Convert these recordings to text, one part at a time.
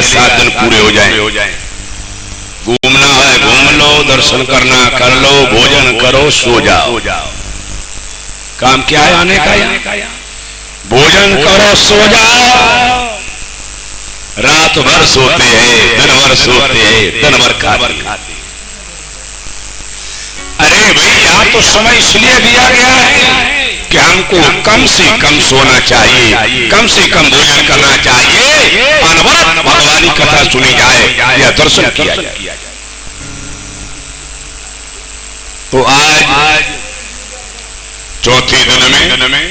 7 दिन पूरे हो जाएं। घूमना है घूम लो, दर्शन करना कर लो, भोजन करो, सो जाओ। काम क्या है आने का? भोजन करो, सो जाओ। रात भर सोते हैं, दिन भर सोते हैं, दिन भर खाते। अरे भैया, तो समय इसलिए दिया गया है कि हमको कम से कम सोना चाहिए, कम से कम भोजन करना चाहिए, अनवरत भगवानी कथा सुनी जाए या दर्शन किया जाए। तो आज चौथे दिन में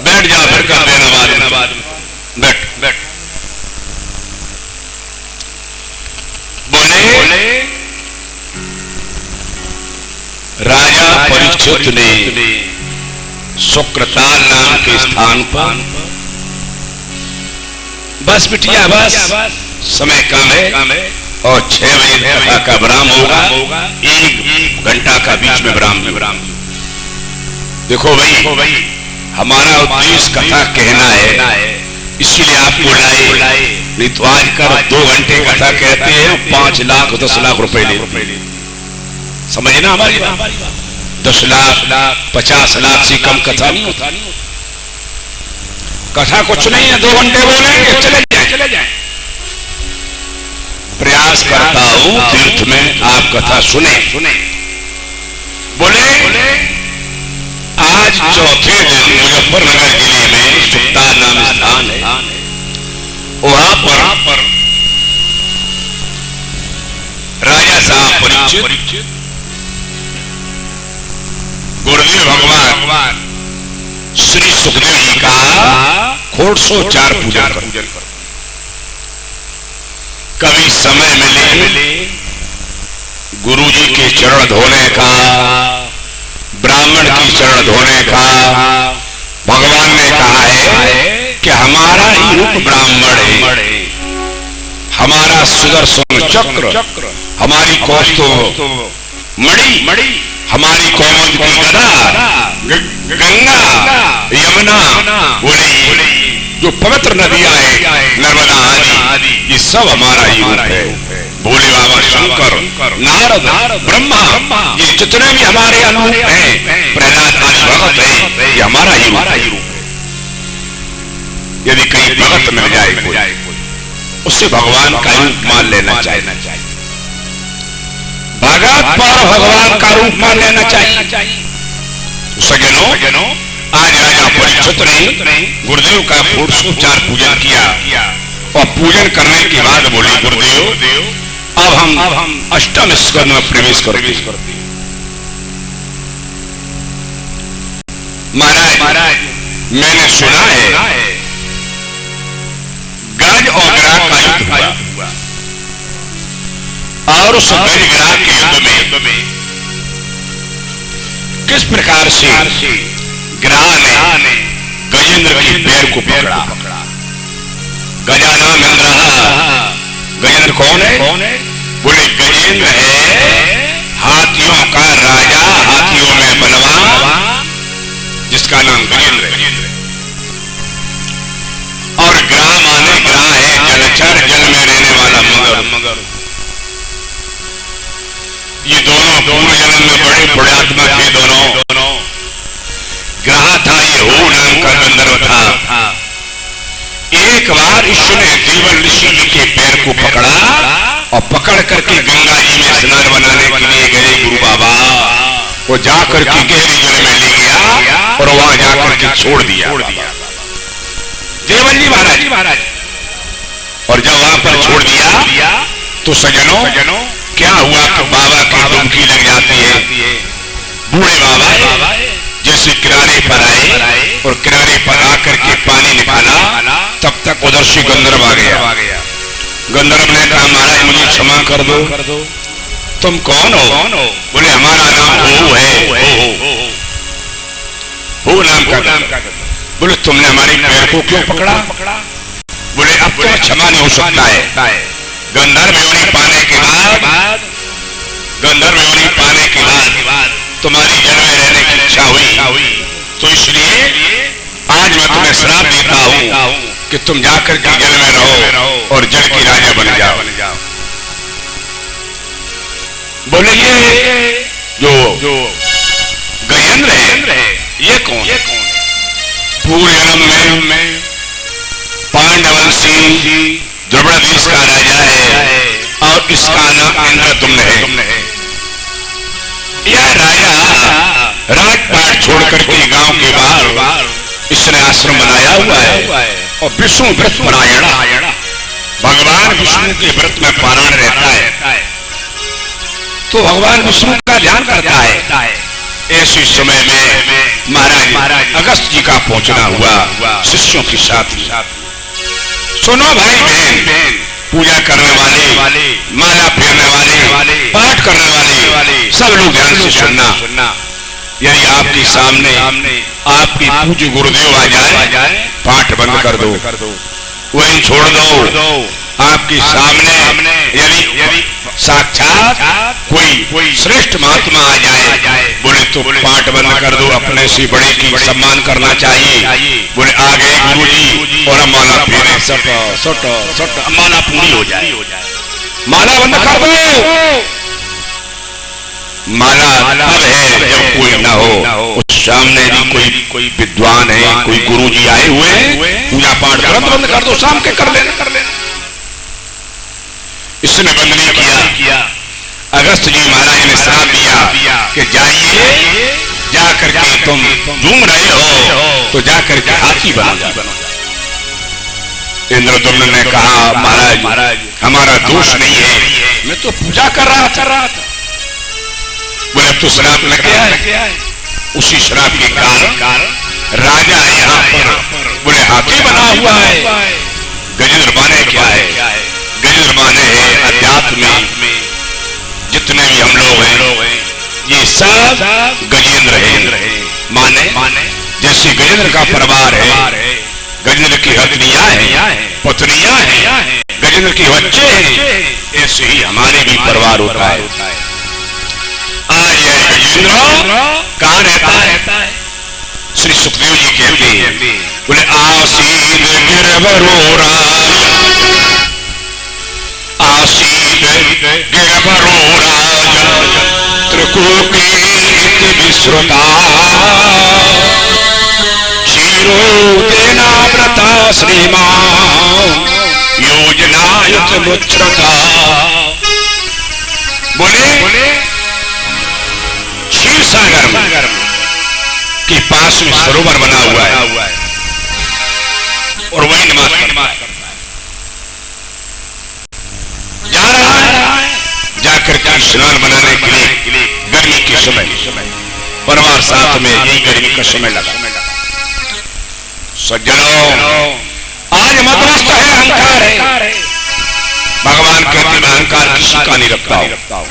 बैठ जा, फिर कर देना बाद बैठ। बोले राजा परीक्षित ने शुक्रताल नाम के स्थान पर, बस बिटिया बस, समय कम है और 6 बजे कथा का विराम होगा, 1 घंटा का बीच में विराम। देखो भाई, हमारा उद्देश्य कथा कहना है, इसलिए आपको लाए, नहीं तो आजकल 2 घंटे कथा कहते हैं, 5 लाख 10 लाख रुपए ले। समझना हमारी बात, 10 लाख 50 लाख से कम कथा नहीं होती। कथा कुछ नहीं है, 2 घंटे बोलेंगे, चले जाए। प्रयास करता हूं तीर्थ में आप कथा सुने। बोले आज चौथे दिन मुजफ्फरनगर जिले में सुल्तान नाम स्थान है, वहां पर राजा साहब परीक्षित गुरुदेव भगवान श्री सुखदेव जी का 404 पूजन कर। कभी समय मिले गुरु जी के चरण धोने का, ब्राह्मण के चरण धोने का, भगवान ने कहा है कि हमारा ही रूप ब्राह्मण है, हमारा सुदर्शन चक्र, हमारी कौस्तुभ मणि, हमारी कौमुद की गदा, गंगा यमुना, बोले जो पवित्र नदियां हैं, नर्मदा आदि, ये सब हमारा ही रूप है। भोले बाबा शंकर, नारद, ब्रह्मा, ये जितने भी हमारे अनूप हैं, प्रहलाद आदि भगत हैं, ये हमारा ही रूप है। यदि कहीं भगत मिल जाए कोई, उससे भगवान का रूप मान लेना चाहिए, भगत पर भगवान का रूप मान लेना चाहिए। सज्जनों, आज राजा परीक्षित ने गुरुदेव का 404 पूजन किया और पूजन करने के बाद बोले गुरुदेव अब हम अष्टम स्कंद में प्रवेश करते। महाराज मैंने सुना है गज और ग्राह का युद्ध हुआ और उस गज ग्राह के युद्ध में किस प्रकार से ग्राह ने गजेंद्र के पैर को पकड़ा। गजानाम इंद्रहा, गजेंद्र कौन है? बोले गजेंद्र है हाथियों का राजा, हाथियों में बलवान, जिसका नाम गजेंद्र है। और ग्राह माने ग्राह है जलचर, जल में रहने वाला मगर। ये दोनों पूर्व जन्म में बड़े पुण्यात्मा थे दोनों। ग्राह था ये हो नाम का गंधर्व था। एक बार ईश्वर ने देवल ऋषि जी के पैर को पकड़ा और पकड़ करके गंगा जी में स्नान बनाने के लिए गए गुरु बाबा। वो जाकर के गहरे जल में ले गया और वहां जाकर के छोड़ दिया देवल जी महाराज। और जब वहां पर छोड़ दिया तो सज्जनों क्या हुआ कि बाबा की डुबकी लग जाती है। बूढ़े बाबा जैसे किनारे पर आए और किनारे पर आकर के पानी निकाला, तब तक उधर से गंधर्व आ गया। गंधर्व ने कहा महाराज मुझे क्षमा कर दो, तुम कौन हो? बोले हमारा नाम हो है, हो नाम का। बोले तुमने हमारे पैर को क्यों पकड़ा? बोले अब तो क्षमा नहीं हो सकता है। गंधर्व योनि पाने के बाद तुम्हारी जल में रहने की इच्छा हुई, तो इसलिए आज मैं तुम्हें श्राप देता हूं कि तुम जाकर के जल में रहो और जल की राजा बन जाओ। बोले ये जो गजेंद्र है ये कौन? पूर्व जन्म में पांडवंशी द्रविड़ देश का राजा है और इसका नाम इंद्रदुम्न है। यह राजा राजपाट छोड़कर के गांव के बाहर इसने आश्रम बनाया हुआ है और विष्णु व्रत परायण, भगवान विष्णु के व्रत में पारायण रहता है, तो भगवान विष्णु का ध्यान करता है। ऐसे समय में महाराज अगस्त जी का पहुंचना हुआ शिष्यों के साथ। सुनो भाई बहन, पूजा करने वाले, माला फेरने वाले, पाठ करने वाले सब लोग ध्यान से सुनना। यदि आपके सामने आपके पूज्य गुरुदेव आ जाए, पाठ बंद कर दो, वहीं छोड़ दो। आपके सामने यदि साक्षात कोई श्रेष्ठ महात्मा आ जाए, बोले तो पाठ बंद कर दो, अपने से बड़े की सम्मान करना चाहिए। बोले आ गए गुरुजी और माला फेरे, सट माला पूरी हो जाए, माला बंद कर दो। माला तब है जब कोई ना हो, उस सामने भी कोई विद्वान है, कोई गुरुजी आए हुए हैं, पूजा पाठ तुरंत बंद कर दो, शाम के कर लेना। इसने बंद नहीं किया। अगस्त जी महाराज ने श्राप दिया कि जाइए, जाकर के तुम घूम रहे हो तो जाकर के हाथी बनो जाओ। इंद्रदुम्न ने कहा महाराज हमारा दोष नहीं है, मैं तो पूजा कर रहा था। बोले तो श्राप लग गया है। उसी श्राप के कारण राजा यहाँ पर बोले हाथी बना हुआ है। गजेंद्र माने क्या है? गजेंद्र माने है अध्यात्म में जितने भी हम लोग हैं ये सब गजेंद्र हैं। माने जैसे गजेंद्र का परिवार है, गजेंद्र की पत्नियां हैं, गजेंद्र के बच्चे हैं, ऐसे ही हमारे भी परिवार होता है। आज यह गजेंद्र कहाँ रहता है? श्री सुखदेव जी कहते हैं, बोले आसीत गिरवरोरा, आसीत गिरवरोरा त्रिकुटे नित्य विश्रुता, क्षीरोदेनाव्रता श्रीमान योजनायुत मुच्छ्रता। बोले क्षीर सागर के पास में सरोवर बना हुआ है और वही निवास करता है। जा रहा है, जाकर के स्नान बनाने के लिए गर्मी के समय परिवार साथ में, यही गर्मी का समय लगा। सज्जनों आज मतमस्त है, अहंकार है। भगवान कहते हैं अहंकार किसी का नहीं रखता हूं,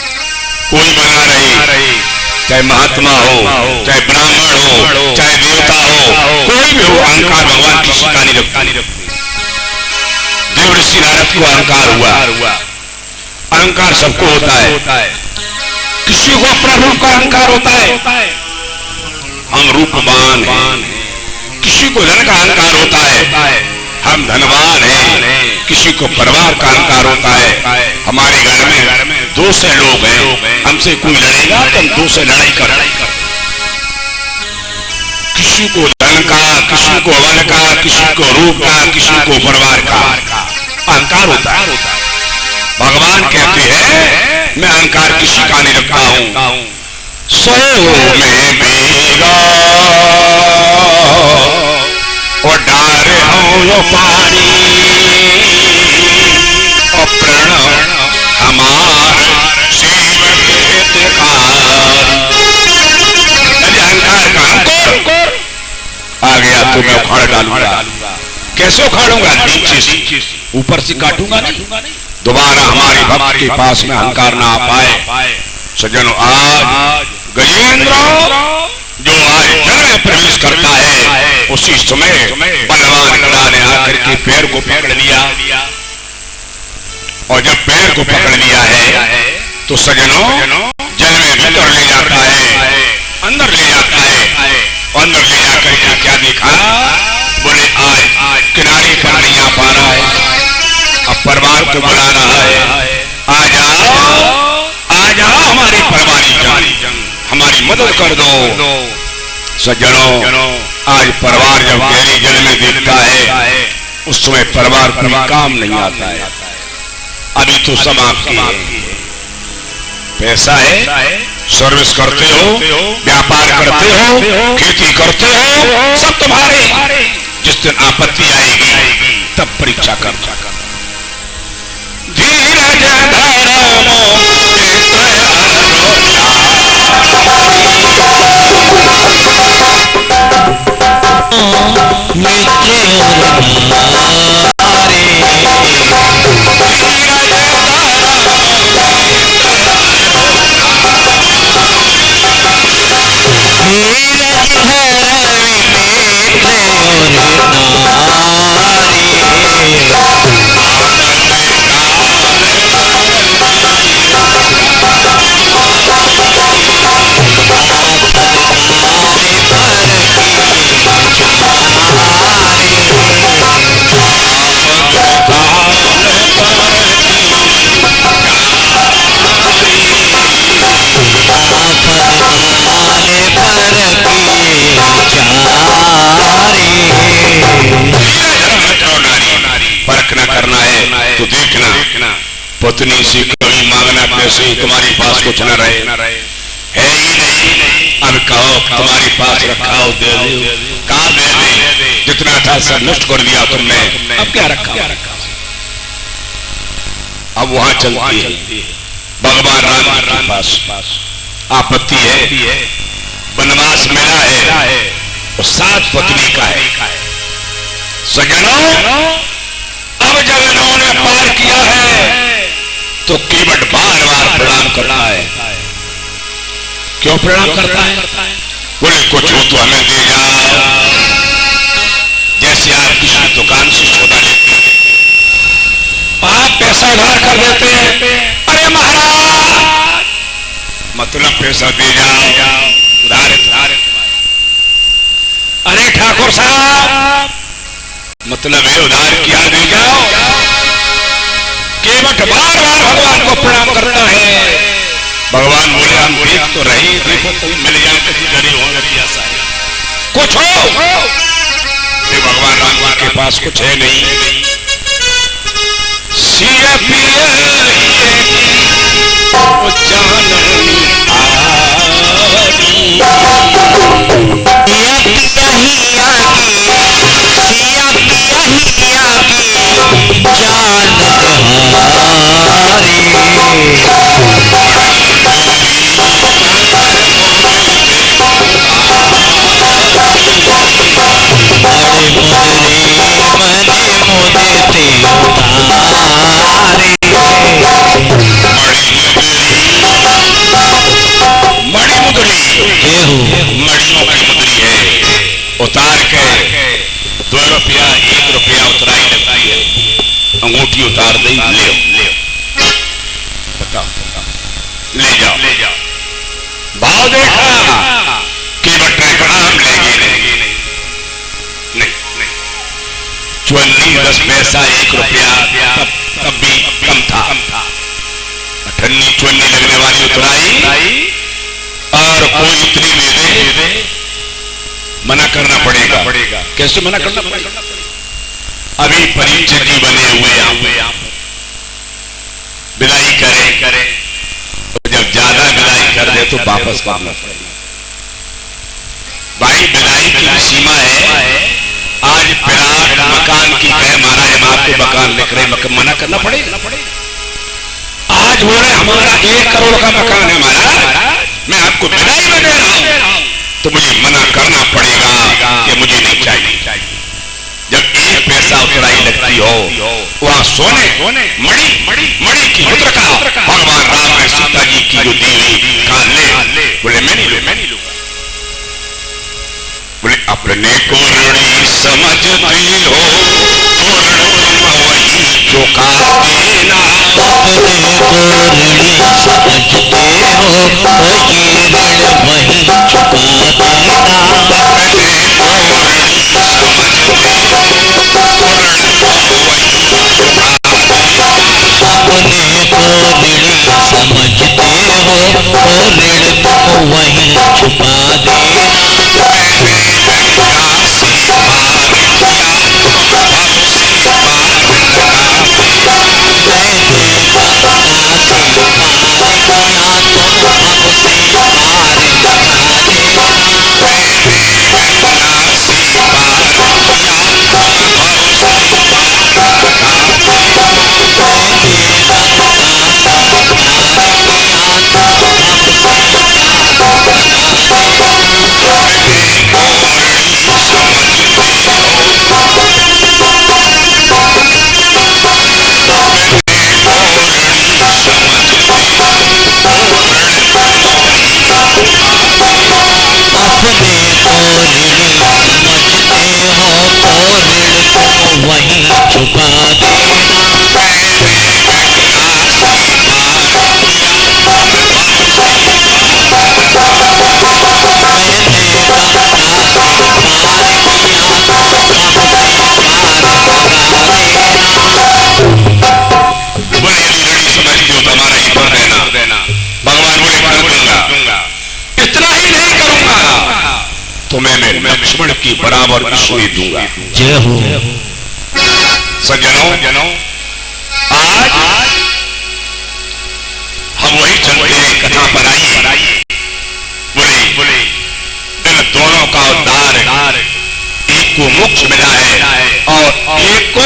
कोई बना रहे, चाहे महात्मा हो, चाहे ब्राह्मण हो, चाहे देवता हो, कोई भी हो, अहंकार भगवान किसी का नहीं रखते। देव ऋषि नारद को अहंकार हुआ। अहंकार सबको होता है, किसी को अपना रूप का अहंकार होता है, हम रूपवान हैं। किसी को धन का अहंकार होता है, हम धनवान हैं। किसी को परिवार का अहंकार होता है, हमारे घर में 2 से लोग हैं, हमसे कोई लड़ेगा तो हम 2 से लड़ाई कर। किसी को धन का, किसी को बल का, किसी को रूप का, किसी को परिवार का अहंकार होता है। भगवान कहते हैं मैं अहंकार किसी का नहीं रखता हूं। सो में बेगा और डारे हो पानी और प्रण हमार अहंकार का अंकुर आ गया तो मैं उखाड़ डालूंगा। कैसे उखाड़ूंगा? नीचे से, ऊपर से काटूंगा नहीं। दोबारा हमारे भक्त के पास में अहंकार ना आ पाए। सज्जनों आज गजेंद्र जो आज जल में प्रवेश करता है, उसी समय बलवान गदा ने आकर के पैर को पकड़ लिया और जब पैर को पकड़ लिया है तो सज्जनों जल में भीतर ले जाता है परवार को बुला रहा है, आ जाओ आ जाओ हमारी परवारी जंग, हमारी मदद कर दो। सज्जनों, आज परवार जब गहरी जल में दिखता है उस समय परवार कोई काम नहीं आता है। अभी तो सब आपकी है, पैसा है, सर्विस करते हो, व्यापार करते हो, खेती करते हो, सब तुम्हारे। जिस दिन आपत्ति आएगी तब परीक्षा करना। धीरज धरो मोरे परखना करना है तो देखना, पत्नी से कभी मांगना कैसे तुम्हारे पास कुछ न रहे, है ही नहीं। अब कहो तुम्हारे पास रखा हो दे दो, कहा दे दे, जितना था सब नष्ट कर दिया तुमने, अब क्या रखा। अब वहां चलती है भगवान राम के पास। आपत्ति है, वनवास मिला है और 7 पत्नी का है। सज्जनों, अब जब इन्होंने पार किया है तो केवट बार बार प्रणाम करता है। क्यों प्रणाम करता है? बोले कुछ हो तो हमें दे जाओ। जैसे आप किसी दुकान से सौदा लेते हैं, आप पैसा उधार कर देते हैं, अरे महाराज मतलब पैसा दे जाओ, उधार। अरे ठाकुर साहब मतलब ये उधार किया, दे जाओ। केवट बार बार भगवान को प्रणाम करता है। भगवान बोले हम देख तो रहे, देखो तुम मिल जाए तो गरीब होने की आशा है, कुछ हो। भगवान राम के पास कुछ है नहीं। सिया मणियों की मुद्री है, उतार के 2 रुपया 1 रुपया उतराई लगती है, अंगूठी उतार दी, ले बताओ, ले जाओ। भाव देखा कि बटे प्रणाम लेगी नहीं, चुन्नी 10 पैसा 1 रुपया तब भी कम था। अठन्नी चुन्नी लगने वाली उतराई और कोई इतनी दे दे, मना करना पड़ेगा। कैसे मना करना पड़ेगा? अभी परिचय जी बने हुए यहाँ विदाई करे, तो जब ज्यादा विदाई कर दे तो वापस करना पड़ेगा। भाई विदाई की सीमा है। आज प्लाट मकान की पैमाना है, आपको मकान लिख रहे, मना करना पड़ेगा। आज बोले हमारा 1 करोड़ का मकान है महाराज, मैं आपको विदाई में दे रहा हूं, तो मुझे मना करना पड़ेगा कि मुझे नहीं चाहिए। जब 1 पैसा उतराई लगती हो, वह सोने मणि की मुद्रिका भगवान राम ने सीता जी की जो दी हुई कहा ले, बोले मैं नहीं लूंगा। बोले अपने को ऋणी समझते हो तो ऋण तुम वही चुका देना, अपने को ऋणी समझते हो तो ये ऋण वही चुका देना, अपने को ऋणी समझते हो तो ऋण तुम वही चुका देना। तुम्हें मैं लक्ष्मण की बराबर इसलिए दूंगा। जय हो। सज्जनों, आज हम वही चलते हैं कथा पर। आइए बोले इन दोनों का उद्धार, एक को मोक्ष मिला है और एक को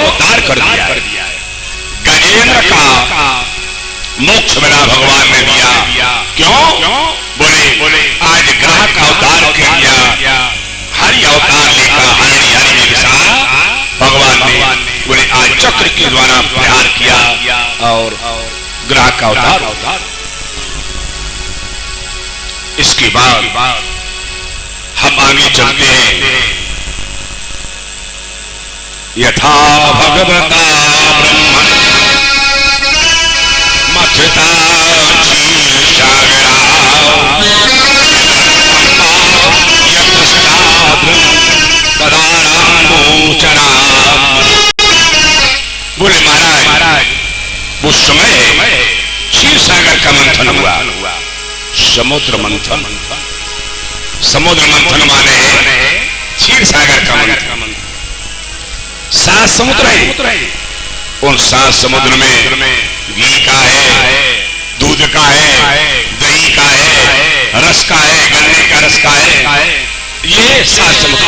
उद्धार कर दिया है। गजेंद्र का मोक्ष मिला भगवान ने दिया। क्यों? बोले आज ग्रह का उद्धार किया, हरि अवतार लेकर हरि हरि के साथ भगवान ने बोले आज चक्र के द्वारा प्रहार किया और ग्रह का उद्धार। इसके बाद हम आगे चलते हैं। यथा भगवता ब्रह्मण मथता बोले महाराज वो समय क्षीर सागर का मंथन हुआ। समुद्र मंथन माने क्षीर सागर का मंथन। 7 समुद्र है, उन 7 समुद्र में घी का है, दूध का है, दही का है, रस का है, गन्ने का रस का है। ये 7 समुद्र।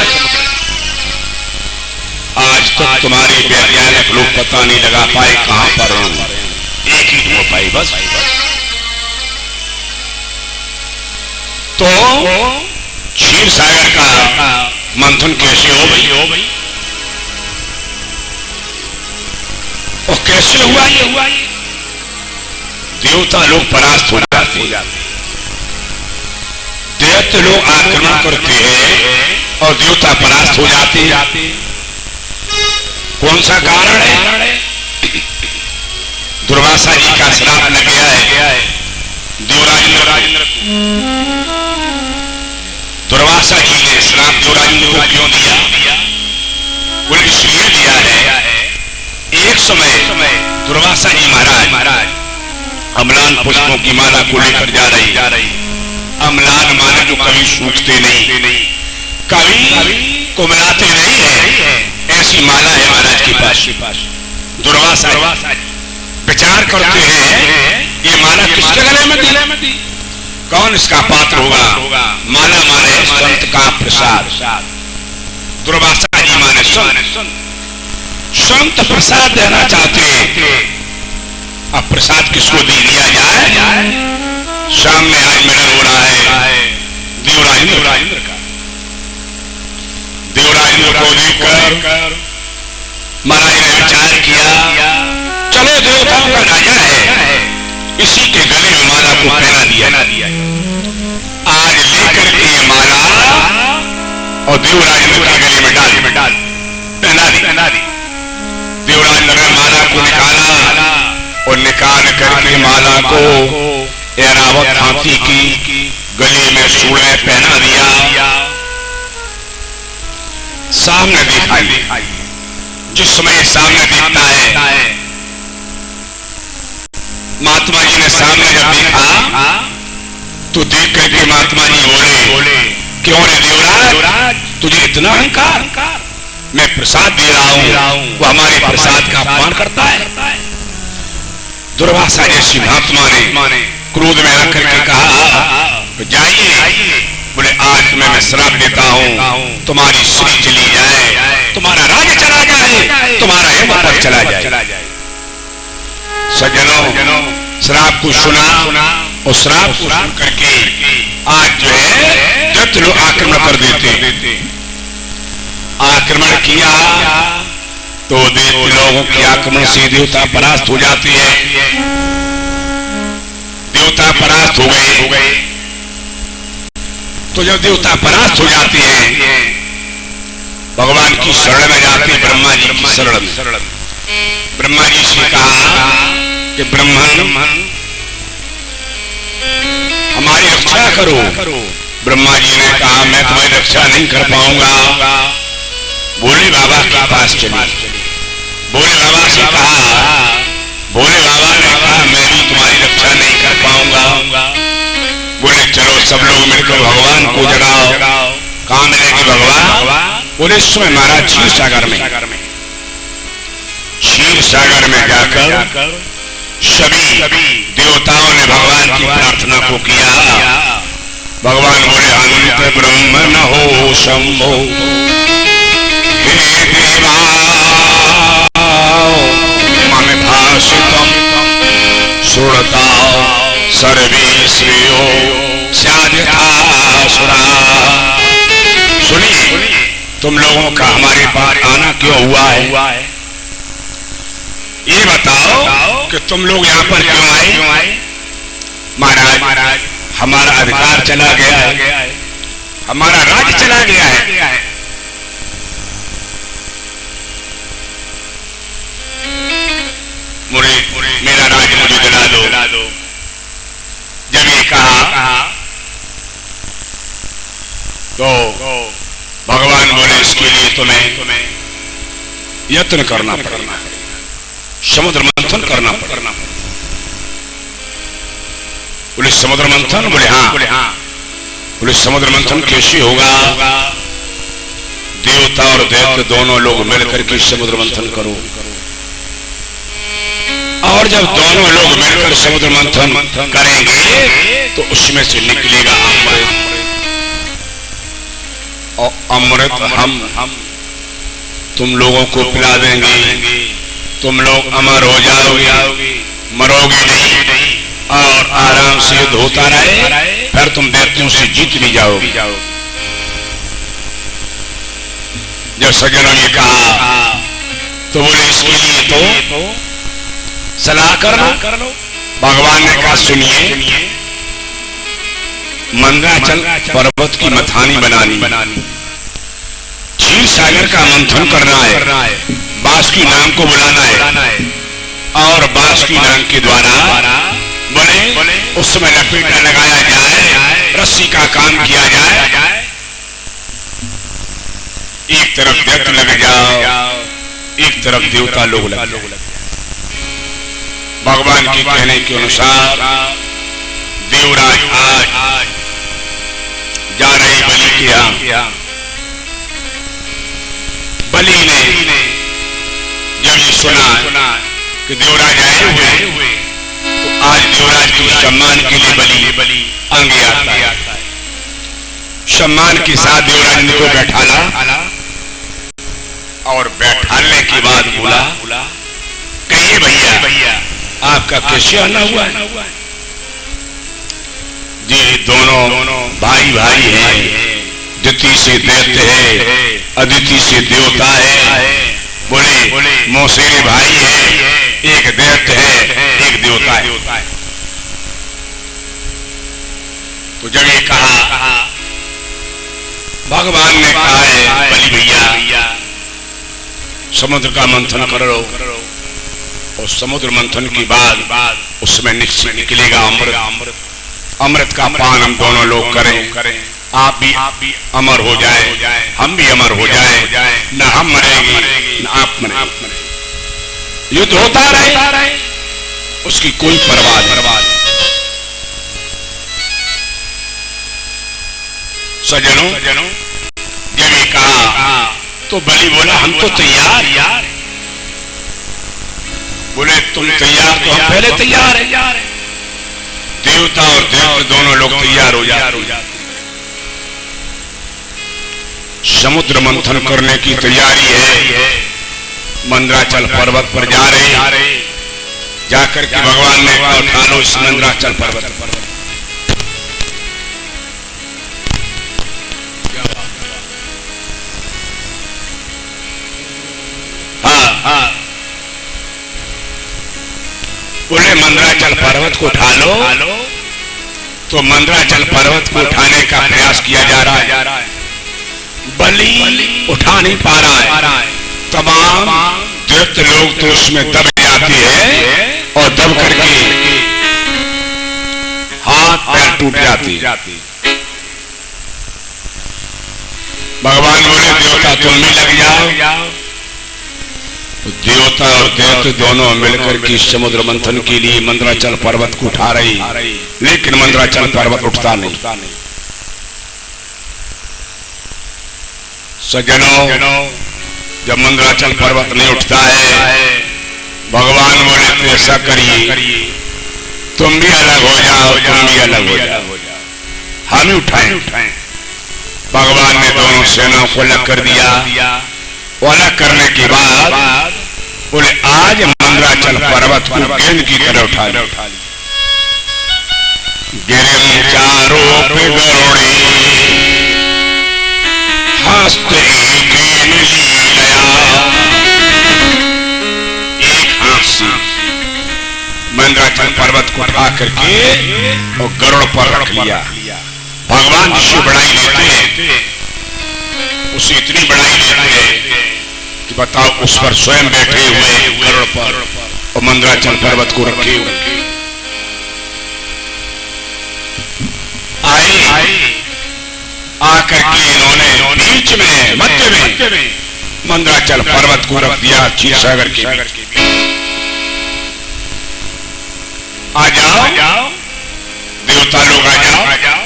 आज तक तुम्हारे वैज्ञानिक लोग पता नहीं लगा पाए कहां पर एक ही हो पाई बस। तो क्षीर सागर का मंथन कैसे हो गई और कैसे हुआ ये? देवता लोग परास्त हो जाते, दैत्य लोग आक्रमण करते हैं और देवता परास्त हो जाते। कौन सा कारण है? दुर्वासा जी का श्राप लग गया है देवराजेंद्र को। दुर्वासा जी ने श्राप देवराजेंद्र को क्यों दिया? बोले इसलिए दिया है एक समय दुर्वासा जी महाराज अम्लान पुष्पों की माला को लेकर जा रही। अम्लान माने जो कभी सूखते नहीं, कभी कुमलाते नहीं है, ऐसी माला है महाराज के पास। दुर्वासा विचार करते हैं ये माला किसके गले में दी? कौन इसका पात्र होगा? माला माने संत का प्रसाद। दुर्वासा जी माने संत प्रसाद देना चाहते हैं। अब प्रसाद किसको दे दिया जाए? सामने आज मिलन हो रहा है देवराजेंद्र का। देवराजेंद्र को देखकर महाराज ने विचार किया, चलो देवताओं का राजा है, इसी के गले में माला को पहना दिया। आज लेकर के ये माला और देवराजेंद्र के गले में डाल पहना दी। देवराजेंद्र ने माला को निकाला और निकाल करके माला को ऐरावत हाथी की गले में सूले पहना दिया। सामने दिखाई, जिस समय सामने दिखता है, महात्मा जी ने सामने जब देखा तो देख करके महात्मा जी बोले क्यों रे देवराज तुझे इतना अहंकार? मैं प्रसाद दे रहा हूं, वो हमारे प्रसाद का अपमान करता है। दुर्वासा जैसी महात्मा ने क्रोध में आकर के कहा जाइए। बोले आज तुम्हें मैं श्राप देता हूं, तुम्हारी श्री चली जाए, तुम्हारा राज्य चला जाए, तुम्हारा हिम्मत चला जाए। सज्जनों श्राप को सुना और श्राप को सुन करके आज जो है दैत्य लोग आक्रमण कर देते। आक्रमण किया तो दैत्य लोगों के आक्रमण से देवता परास्त हो जाते हैं। देवता परास्त हो गए तो जब देवता परास्त हो जाते हैं भगवान की शरण में जाते, ब्रह्मा जी की शरण में। ब्रह्मा जी से कहा कि ब्रह्मन हमारी रक्षा करो। ब्रह्मा जी ने कहा मैं तुम्हारी रक्षा नहीं कर पाऊंगा, भोले बाबा के पास चली। भोले बाबा से कहा, भोले बाबा ने कहा मैं भी तुम्हारी रक्षा नहीं कर पाऊंगा। बोले चलो सब लोग मिलकर भगवान को जगाओ। काम है कि भगवान बोले समय महाराज क्षीर सागर में जाकर सभी देवताओं ने भगवान की प्रार्थना को किया। भगवान बोले अनंत ब्रह्म न हो शंभो हे देवा मम भाषितम सुरता सर्वेश्वरो स्याद्यथासुरा। सुनिए तुम लोगों का हमारे पास आना क्यों हुआ है, ये बताओ कि तुम लोग यहाँ पर क्यों आए। महाराज हमारा अधिकार चला गया है, हमारा राज्य चला गया है। मेरा राज्य मुझे दिला दो। जब ये कहा तो भगवान बोले इसके लिए तुम्हें यत्न करना पड़ेगा, समुद्र मंथन करना पड़ेगा। बोले समुद्र मंथन? बोले हाँ। बोले समुद्र मंथन कैसे होगा? देवता और दैत्य दोनों लोग मिलकर के समुद्र मंथन करो, और जब दोनों लोग मिलकर समुद्र मंथन करेंगे तो उसमें से निकलेगा अमृत, और अमृत हम तुम लोगों को पिला देंगे, तुम लोग अमर हो जाओगे, मरोगे नहीं, और आराम से युद्ध होता रहे, फिर तुम दैत्यों से जीत भी जाओगे। जब सज्जनों ने कहा तो बोले इसके लिए तो सलाह कर लो। भगवान ने कहा सुनिए, मंदराचल पर्वत की मथानी बनानी, क्षीर सागर का मंथन करना है, बासुकी नाग को बुलाना है, और बासुकी नाग के द्वारा बोले उसमें लपेटा लगाया जाए, रस्सी का काम किया जाए, एक तरफ दैत्य लग जाओ, एक तरफ देवता लोग लग जाओ। भगवान के कहने के अनुसार देवराज आज जा रहे बलि के यहाँ। बलि ने जब ये सुना कि देवराज आए हुए तो आज देवराज के सम्मान के लिए बलि आगे आता है। सम्मान के साथ देवराज ने को बैठाला, और बैठाने के बाद बोला कहिए भैया आपका कैसे आना हुआ है? जी दोनों भाई हैं, दिति से दैत्य है, अदिति से देवता है। बोले मौसेरे भाई है, एक दैत्य है, एक देवता है। तो जब ये कहा भगवान ने कहा है बलि भैया समुद्र का मंथन करो, और समुद्र मंथन के बाद उसमें निश्चय निकलेगा अमृत। अमृत का पान हम दोनों लोग करें, आप भी अमर हो जाए, हम भी अमर हो जाए, न हम मरेंगे न आप मरेंगे। युद्ध होता रहे, उसकी कोई परवाह नहीं। सज्जनों जब ये कहा तो बलि बोला हम तो तैयार। बोले तुम तैयार तो हम पहले तैयार है। देवता और दैत्य दोनों लोग तैयार हो जाते। समुद्र मंथन करने की तैयारी है। मंदराचल पर्वत पर जा रहे, जाकर के भगवान ने उठा लो इस मंदराचल पर्वत पर। बोले मंदराचल पर्वत को उठा लो, तो मंदराचल पर्वत को उठाने का प्रयास किया जा रहा है। बलि उठा नहीं पा रहा है। तमाम दैत्य लोग तो उसमें दब जाते हैं, और दब करके हाथ पैर टूट जाते। भगवान बोले देवता तुम भी लग जाओ। देवता और दैत्य दोनों मिलकर के समुद्र मंथन के लिए मंदराचल पर्वत को उठा रही, लेकिन मंदराचल पर्वत उठता नहीं। सज्जनों, जब मंदराचल पर्वत नहीं उठता है, भगवान बोले तो ऐसा करिए, तुम भी अलग हो जाओ, तुम भी अलग हो जाओ, हम ही उठाएं। भगवान ने दोनों सेनाओं को अलग कर दिया। वो अलग करने के बाद बोले आज मंदराचल पर्वत को गेंद की तरह उठा ली। गिरे चारों पे गरुड़े, हंसते गेंद ली गया। एक हाथ से मंदराचल पर्वत को उठा करके और गरुड़ पर रख लिया। भगवान जिसकी बड़ाई लेते हैं उसे इतनी बड़ाई लेते हैं कि बताओ, उस पर स्वयं बैठे हुए गरुड़ पर और मंदराचल पर्वत को रखे हुए आए। आकर के इन्होंने बीच में मध्य में मंदराचल पर्वत को रख दिया क्षीर सागर के बीच। आ जाओ देवता लोग, आ जाओ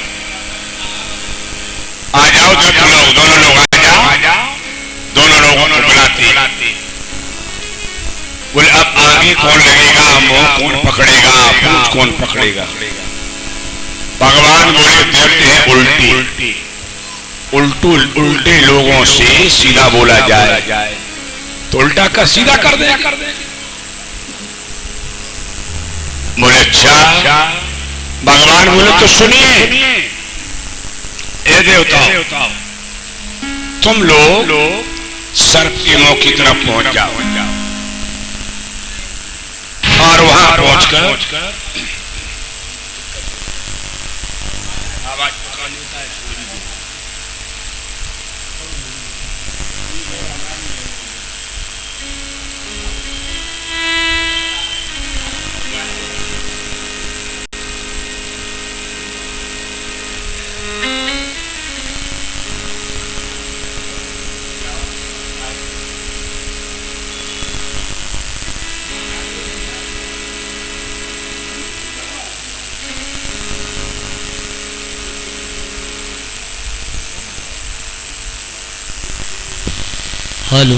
देवता लोग, दोनों लोग आ जाओ। दोनों लोगों को बुलाते बोले अब आगे कौन लगेगा, मुंह कौन पकड़ेगा, पूंछ कौन पकड़ेगा। भगवान बोले देखते हैं उल्टे लोगों से सीधा बोला जाए तो उल्टा का सीधा कर दे। बोले अच्छा। भगवान बोले तो सुनिए, ए देवताओं, तुम लोग सर्प के मुंह की तरफ पहुंच जाओ और वहां पहुंचकर आवाज पकाने होता है। हेलो।